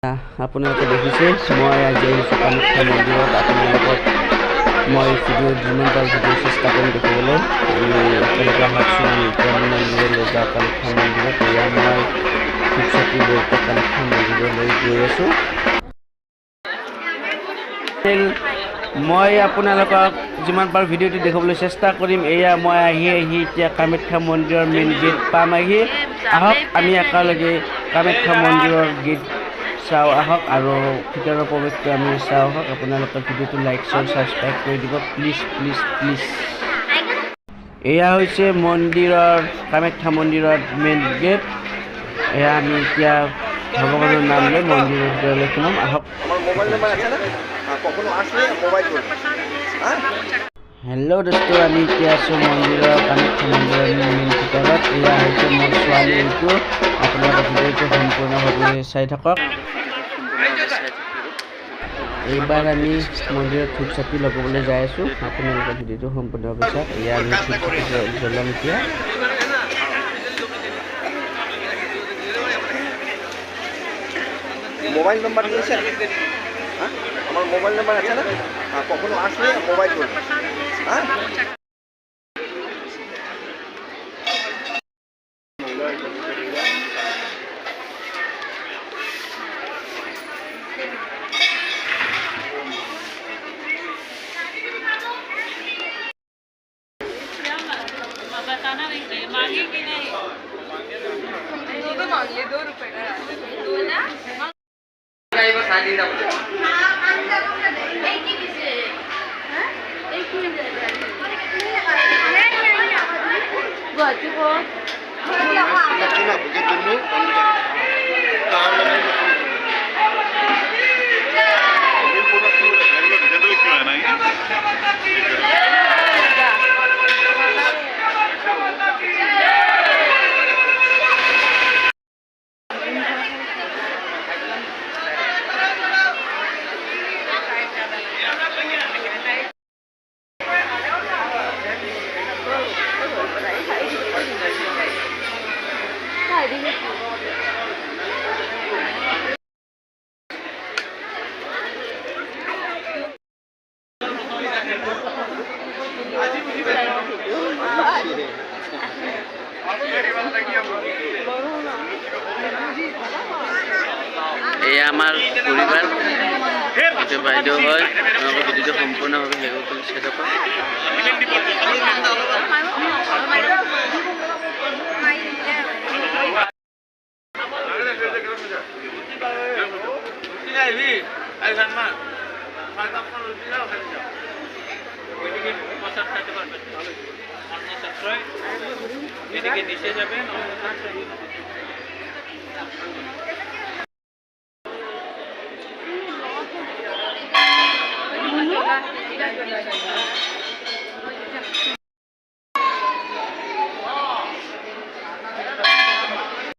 আপোনালোকে দেখিছে মই আজি আহিছোঁ কামাখ্যা মন্দিৰত। আপোনালোকক মই ভিডিঅ' যিমান পাৰোঁ ভিডিঅ' চেষ্টা কৰিম দেখিবলৈ। একেলগে আহকচোন আমি এতিয়া মন্দিৰলৈ যাওঁ। কামাখ্যা মন্দিৰত এয়া মই ধূপচাকি লৈ কামাখ্যা মন্দিৰলৈ গৈ আছোঁ। মই আপোনালোকক যিমান পাৰোঁ ভিডিঅ'টো দেখাবলৈ চেষ্টা কৰিম। এয়া মই আহি এতিয়া কামাখ্যা মন্দিৰৰ মেইন গেট পাম আহি। আহক আমি একেলগে কামাখ্যা মন্দিৰৰ গেট চাওঁ আহক আৰু ভিতৰৰ প্ৰৱেশটো আমি চাওঁ আহক। আপোনালোকে ভিডিঅ'টো লাইক শ্বেয়াৰ ছাবস্ক্ৰাইব কৰি দিব প্লিজ প্লিজ প্লিজ। এয়া হৈছে মন্দিৰৰ কামাখ্যা মন্দিৰৰ মেইন গেট। এয়া আমি এতিয়া ভগৱানৰ নাম লৈ মন্দিৰৰ ভিতৰলৈ সোমাম আহক। হেল্ল' দোস্ত, আমি এতিয়া আছোঁ মন্দিৰৰ কামাখ্যা মন্দিৰৰ মেইন ভিতৰত। এয়া হৈছে মোৰ ছোৱালী এইটো। আপোনালোকে ভিডিঅ'টো সম্পূৰ্ণভাৱে চাই থাকক। এইবাৰ আমি মন্দিৰত ধূপচাকি লগাবলৈ যাই আছোঁ। আপোনালোকে ভিডিঅ'টো সম্পূৰ্ণভাৱে চাওক। এয়া আমি ধূপচাকি জ্বলাম এতিয়া। মোবাইল নাম্বার দিয়েছেন? আমার মোবাইল নাম্বার আছে না? কখনো আসলে মোবাইল করবেন। হ্যাঁ बताना नहीं मांगे कि नहीं तो मांग ले 2 रुपए का दो ना ड्राइवर साथ ही ना एक ही से हां एक ही बात को না বুঝের জন্য এয়া আমাৰ পৰিবাৰ, এইটো বাইদেউ হয়। আপোনালোকে ভিডিঅ'টো সম্পূৰ্ণভাৱে শেষ কৰি চাই থাকক। এদিকে নিচে যাবেন